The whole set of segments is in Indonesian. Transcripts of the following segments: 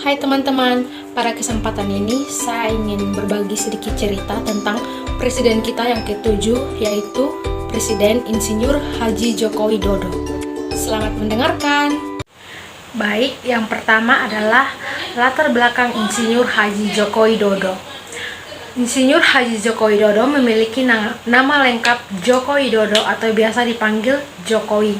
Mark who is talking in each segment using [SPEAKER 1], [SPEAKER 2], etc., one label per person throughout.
[SPEAKER 1] Hai teman-teman, pada kesempatan ini saya ingin berbagi sedikit cerita tentang presiden kita yang ke-7, yaitu Presiden Insinyur Haji Joko Widodo. Selamat mendengarkan. Baik, yang pertama adalah latar belakang Insinyur Haji Joko Widodo. Insinyur Haji Joko Widodo memiliki nama lengkap Joko Widodo atau biasa dipanggil Jokowi.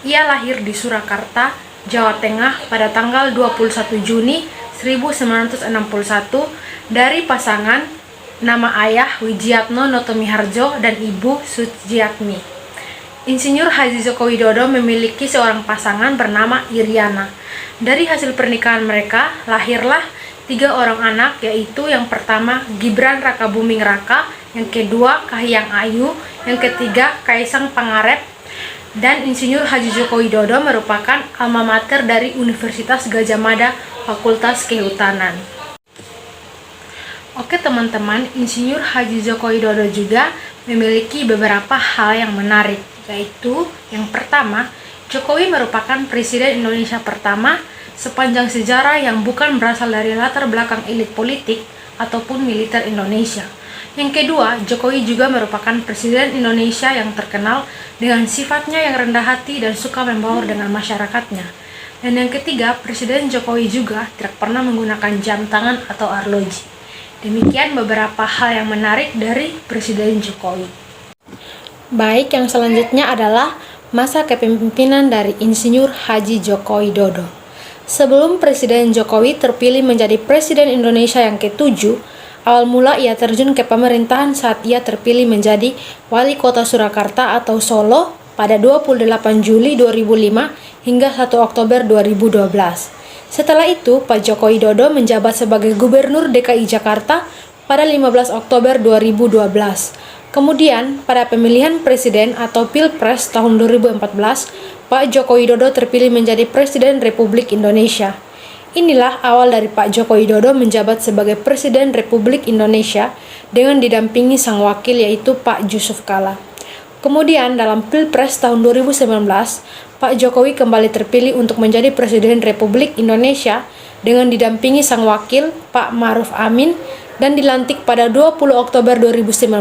[SPEAKER 1] Ia lahir di Surakarta, Jawa Tengah pada tanggal 21 Juni 1961 dari pasangan nama ayah Wijiatno Notomiharjo dan ibu Sujiatmi. Insinyur Haji Joko Widodo memiliki seorang pasangan bernama Iriana. Dari hasil pernikahan mereka lahirlah 3 orang anak, yaitu yang pertama Gibran Rakabuming Raka, yang kedua Kahiyang Ayu, yang ketiga Kaisang Pangarep. Dan Insinyur Haji Joko Widodo merupakan alma mater dari Universitas Gadjah Mada Fakultas Kehutanan. Oke teman-teman, Insinyur Haji Joko Widodo juga memiliki beberapa hal yang menarik, yaitu yang pertama, Jokowi merupakan Presiden Indonesia pertama sepanjang sejarah yang bukan berasal dari latar belakang elit politik ataupun militer Indonesia. Yang kedua, Jokowi juga merupakan Presiden Indonesia yang terkenal dengan sifatnya yang rendah hati dan suka membaur dengan masyarakatnya. Dan yang ketiga, Presiden Jokowi juga tidak pernah menggunakan jam tangan atau arloji. Demikian beberapa hal yang menarik dari Presiden Jokowi. Baik, yang selanjutnya adalah masa kepemimpinan dari Insinyur Haji Joko Widodo. Sebelum Presiden Jokowi terpilih menjadi Presiden Indonesia yang ke-7, awal mula ia terjun ke pemerintahan saat ia terpilih menjadi Wali Kota Surakarta atau Solo pada 28 Juli 2005 hingga 1 Oktober 2012. Setelah itu, Pak Joko Widodo menjabat sebagai Gubernur DKI Jakarta pada 15 Oktober 2012. Kemudian, pada pemilihan presiden atau Pilpres tahun 2014, Pak Joko Widodo terpilih menjadi Presiden Republik Indonesia. Inilah awal dari Pak Joko Widodo menjabat sebagai Presiden Republik Indonesia dengan didampingi sang wakil yaitu Pak Yusuf Kala. Kemudian dalam Pilpres tahun 2019, Pak Jokowi kembali terpilih untuk menjadi Presiden Republik Indonesia dengan didampingi sang wakil Pak Ma'ruf Amin dan dilantik pada 20 Oktober 2019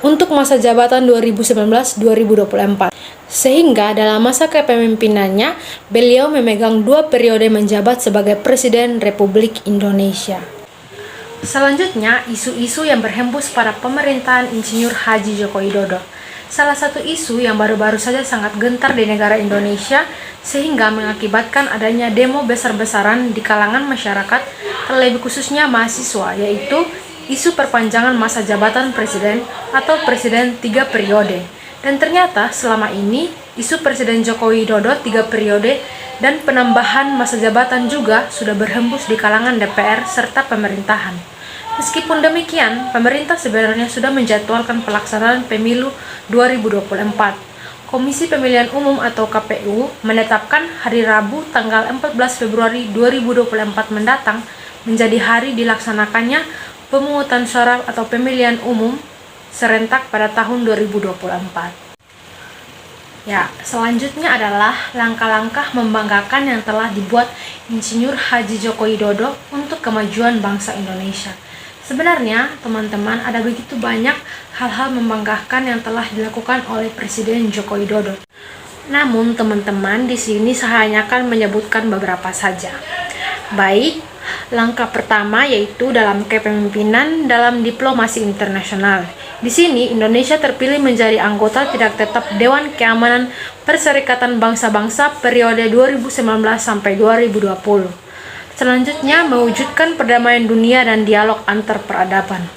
[SPEAKER 1] untuk masa jabatan 2019-2024. Sehingga dalam masa kepemimpinannya, beliau memegang 2 periode menjabat sebagai Presiden Republik Indonesia. Selanjutnya, isu-isu yang berhembus pada pemerintahan Insinyur Haji Joko Widodo. Salah satu isu yang baru-baru saja sangat gentar di negara Indonesia sehingga mengakibatkan adanya demo besar-besaran di kalangan masyarakat, terlebih khususnya mahasiswa, yaitu isu perpanjangan masa jabatan presiden atau presiden 3 periode. Dan ternyata selama ini isu Presiden Joko Widodo 3 periode dan penambahan masa jabatan juga sudah berhembus di kalangan DPR serta pemerintahan. Meskipun demikian, pemerintah sebenarnya sudah menjadwalkan pelaksanaan pemilu 2024. Komisi Pemilihan Umum atau KPU menetapkan hari Rabu tanggal 14 Februari 2024 mendatang menjadi hari dilaksanakannya pemungutan suara atau pemilihan umum serentak pada tahun 2024. Ya, selanjutnya adalah langkah-langkah membanggakan yang telah dibuat Insinyur Haji Joko Widodo untuk kemajuan bangsa Indonesia. Sebenarnya, teman-teman, ada begitu banyak hal-hal membanggakan yang telah dilakukan oleh Presiden Joko Widodo. Namun, teman-teman, di sini saya hanya akan menyebutkan beberapa saja. Baik, langkah pertama yaitu dalam kepemimpinan dalam diplomasi internasional. Di sini Indonesia terpilih menjadi anggota tidak tetap Dewan Keamanan Perserikatan Bangsa-Bangsa periode 2019 sampai 2020. Selanjutnya mewujudkan perdamaian dunia dan dialog antar peradaban.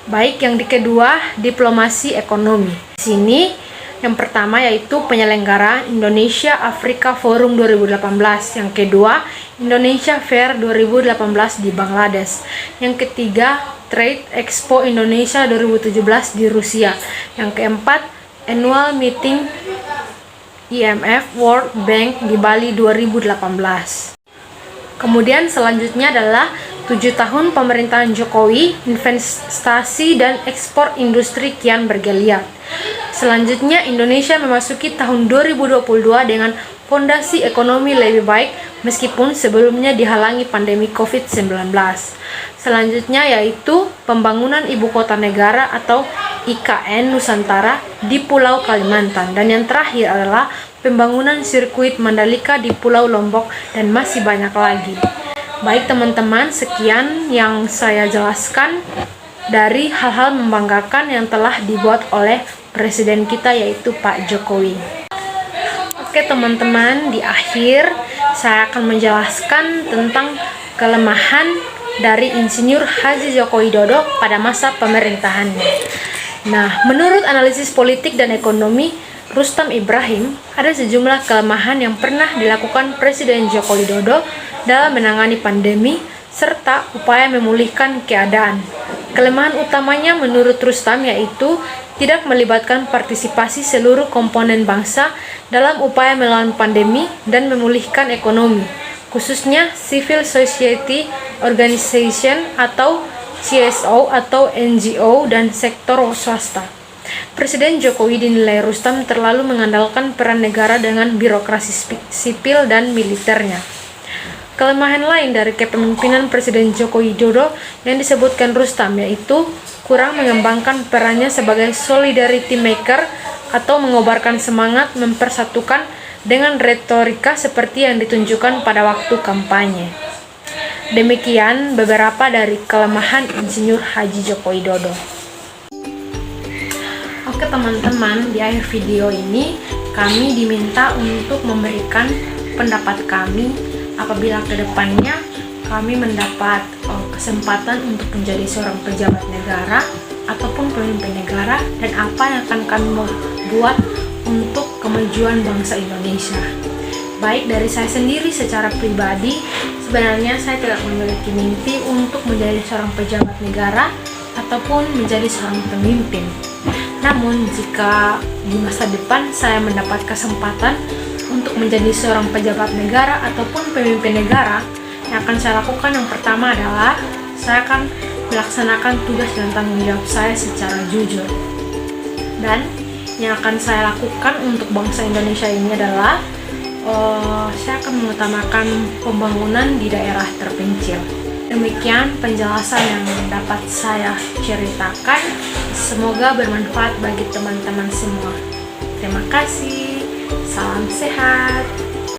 [SPEAKER 1] Baik, yang kedua diplomasi ekonomi. Di sini yang pertama yaitu penyelenggara Indonesia Afrika Forum 2018. Yang kedua, Indonesia Fair 2018 di Bangladesh. Yang ketiga, Trade Expo Indonesia 2017 di Rusia. Yang keempat, Annual Meeting IMF World Bank di Bali 2018. Kemudian selanjutnya adalah 7 tahun pemerintahan Jokowi, investasi dan ekspor industri kian bergeliat. Selanjutnya, Indonesia memasuki tahun 2022 dengan fondasi ekonomi lebih baik meskipun sebelumnya dihalangi pandemi COVID-19. Selanjutnya yaitu pembangunan ibu kota negara atau IKN Nusantara di Pulau Kalimantan. Dan yang terakhir adalah pembangunan sirkuit Mandalika di Pulau Lombok dan masih banyak lagi. Baik teman-teman, sekian yang saya jelaskan dari hal-hal membanggakan yang telah dibuat oleh presiden kita yaitu Pak Jokowi. Oke teman-teman, di akhir saya akan menjelaskan tentang kelemahan dari Insinyur Haji Joko Widodo pada masa pemerintahannya. Nah, menurut analisis politik dan ekonomi Rustam Ibrahim, ada sejumlah kelemahan yang pernah dilakukan Presiden Joko Widodo dalam menangani pandemi serta upaya memulihkan keadaan. Kelemahan utamanya menurut Rustam yaitu tidak melibatkan partisipasi seluruh komponen bangsa dalam upaya melawan pandemi dan memulihkan ekonomi, khususnya Civil Society Organization atau CSO atau NGO dan sektor swasta. Presiden Jokowi dinilai Rustam terlalu mengandalkan peran negara dengan birokrasi sipil dan militernya. Kelemahan lain dari kepemimpinan Presiden Joko Widodo yang disebutkan Rustam yaitu kurang mengembangkan perannya sebagai solidarity maker atau mengobarkan semangat mempersatukan dengan retorika seperti yang ditunjukkan pada waktu kampanye. Demikian beberapa dari kelemahan Insinyur Haji Joko Widodo. Oke teman-teman, di akhir video ini kami diminta untuk memberikan pendapat kami apabila kedepannya kami mendapat kesempatan untuk menjadi seorang pejabat negara ataupun pemimpin negara, dan apa yang akan kami buat untuk kemajuan bangsa Indonesia. Baik dari saya sendiri secara pribadi, sebenarnya saya tidak memiliki mimpi untuk menjadi seorang pejabat negara ataupun menjadi seorang pemimpin. Namun jika di masa depan saya mendapat kesempatan untuk menjadi seorang pejabat negara ataupun pemimpin negara, yang akan saya lakukan yang pertama adalah saya akan melaksanakan tugas dan tanggung jawab saya secara jujur. Dan yang akan saya lakukan untuk bangsa Indonesia ini adalah saya akan mengutamakan pembangunan di daerah terpencil. Demikian penjelasan yang dapat saya ceritakan. Semoga bermanfaat bagi teman-teman semua. Terima kasih. Salam sehat.